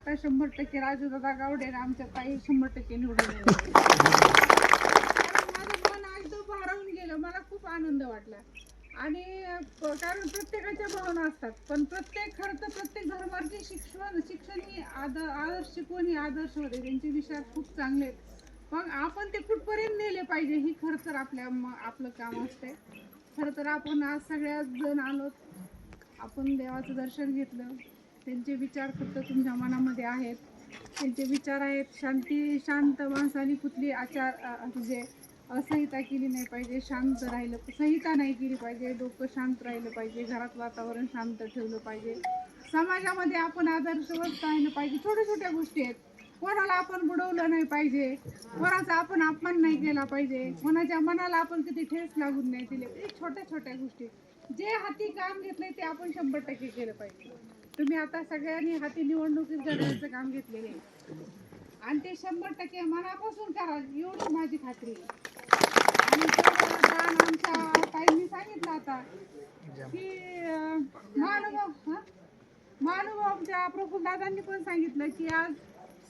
आता 100% राजूदादा गावडे आणि आमच्या ताई 100% निवडून येणार. माझं मन एकदम भारावून गेलं. मला खूप आनंद वाटला. आणि कारण प्रत्येकाच्या भावना असतात, पण खरं तर प्रत्येक धर्माचे शिक्षण ही आदर्श शिकवण ही आदर्श होते. त्यांचे विचार खूप चांगले आहेत. मग आपण ते कुठपर्यंत नेले पाहिजे ही खरं तर आपलं काम असते. खरं तर आपण आज सगळ्याच जण आलो, आपण देवाचं दर्शन घेतलं. त्यांचे विचार फक्त तुमच्या मनामध्ये आहेत. त्यांचे विचार आहेत शांत माणसाने कुठली म्हणजे असंहिता केली नाही पाहिजे, शांत राहिलं, संहिता नाही केली पाहिजे, डोकं शांत राहिलं पाहिजे, घरात वातावरण शांत ठेवलं पाहिजे, समाजामध्ये आपण आदर्शवत राहिलं पाहिजे. छोट्या छोट्या गोष्टी आहेत. कोणाला आपण बुडवलं नाही पाहिजे, कोणाचा आपण अपमान नाही केला पाहिजे, कोणाच्या मनाला आपण किती ठेस लागून नाही दिले. हे छोट्या छोट्या गोष्टी, जे हाती काम घेतलंय ते आपण 100% केलं पाहिजे. तुम्ही आता सगळ्यांनी हाती निवडणुकीत घड्याळाचं काम घेतलेले आणि ते 100% मनापासून करा, एवढी माझी खात्री आहे. आणि आमच्या ताईंनी सांगितलं आता की महानुभव आमच्या प्रफुल्लदादांनी पण सांगितलं की आज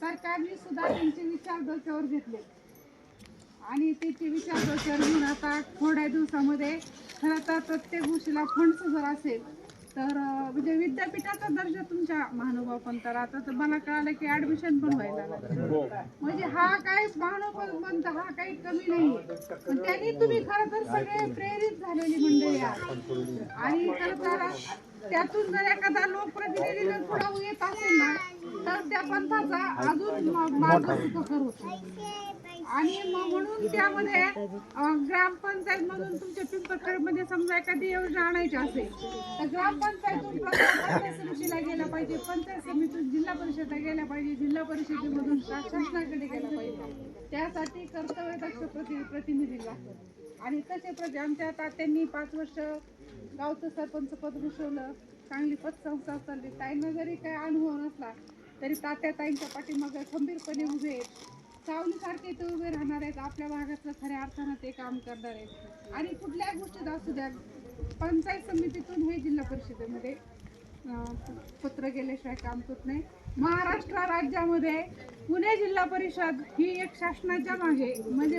सरकारने सुद्धा त्यांचे विचार डोक्यावर घेतले आणि त्याचे विचार डोक्यावर घेऊन आता थोड्या दिवसामध्ये खरं तर प्रत्येक गोष्टीला फंड्स जर असेल तर म्हणजे विद्यापीठाचा दर्जा तुमच्या महानुभाव पंथाला आता तर मला कळालं की ऍडमिशन पण व्हायला लागलं. म्हणजे हा काही महानुभाव पंथ हा काही कमी नाही, पण त्यांनी तुम्ही खरं तर सगळे प्रेरित झालेली मंडळी आहे. आणि खरं तर त्यातून जर एखादा लोकप्रतिनिधी जर पुढे येत असेल ना तर त्या पंथाचा अजून मार्ग सुखकर होतो. आणि म्हणून त्यामध्ये ग्रामपंचायत मधून तुमच्या पिंपळखेड मध्ये समजा एखादी योजना आणायची असेल तर ग्रामपंचायतून पंचायत समितीला गेलं पाहिजे, पंचायत समितीतून जिल्हा परिषदला गेल्या पाहिजे, जिल्हा परिषदेमधून शासनाकडे गेलं पाहिजे. त्यासाठी कर्तव्यदक्ष प्रतिनिधी लागतात. आणि तसे आमच्या तात्यांनी 5 वर्ष गावचं सरपंच पद भूषवलं, चांगली पतसंस्था चालली. ताईंना जरी काही अनुभव नसला तरी ताईंच्या पाठीमागे खंबीरपणे उभे आहेत. सावलीसारखे ते उभे राहणार आहेत. आपल्या भागातलं खऱ्या अर्थानं ते काम करणार आहेत. आणि कुठल्या गोष्टीत असू द्या, पंचायत समितीतून हे जिल्हा परिषदेमध्ये पत्र गेल्याशिवाय काम होत नाही. महाराष्ट्र राज्यामध्ये पुणे जिल्हा परिषद ही एक शासनाच्या मागे म्हणजे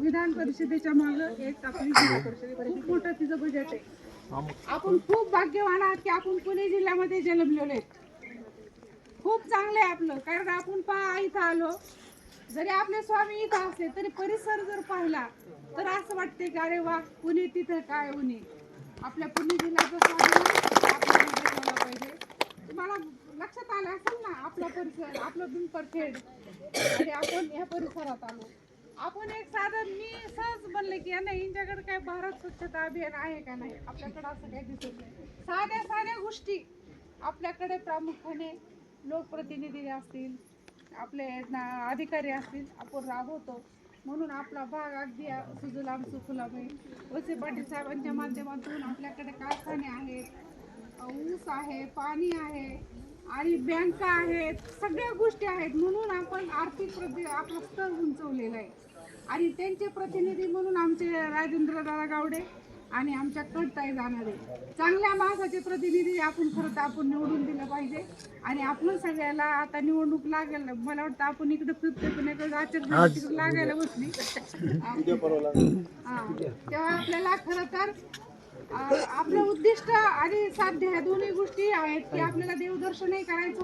विधान परिषदेच्या मागे एक आपली जिल्हा परिषद खूप मोठं तिचं बजेट आहे. आपण खूप भाग्यवान आहात की आपण पुणे जिल्ह्यामध्ये जन्मलेले आहेत. खूप चांगलं आहे आपलं, कारण आपण इथं आलो जरी आपले स्वामी इथं असले तरी परिसर जर पाहिला तर असं वाटते की अरे वा पुणे तिथं काय उणे. आपल्या पुणे जिल्ह्याचा स्वाभिमान आपल्याला पाहिजे. तुम्हाला लक्षात आलं असेल ना आपला परिसर, आपलं पिंपळखेड आणि आपण या परिसरात आलो. आपण एक साधन मी सहज म्हणले की नाही यांच्याकडे काय भारत स्वच्छता अभियान आहे का नाही, आपल्याकडे असं काही दिसत नाही. साध्या गोष्टी आपल्याकडे प्रामुख्याने लोकप्रतिनिधी असतील, आपले अधिकारी असतील, आपण राबवतो. म्हणून आपला भाग अगदी सुजलाम सुफलाम आहे. वळसे पाटील साहेबांच्या माध्यमातून आपल्याकडे कारखाने आहेत, ऊस आहे, पाणी आहे आणि बँका आहेत, सगळ्या गोष्टी आहेत. म्हणून आपण आर्थिक आपलं स्तर उंचवलेलं आहे. आणि त्यांचे प्रतिनिधी म्हणून आमचे राजेंद्रदादा गावडे आणि आमच्या कडताई जाणारे चांगल्या माणसाचे प्रतिनिधी आपण खरं तर आपण निवडून दिलं पाहिजे. आणि आपण सगळ्याला आता निवडणूक लागेल, मला वाटतं आपण इकडे फिरतोय पण आचार लागायला बसली तेव्हा आपल्याला खरं तर आपलं उद्दिष्ट आणि साध्य ह्या दोन्ही गोष्टी आहेत की आपल्याला देवदर्शनही करायचं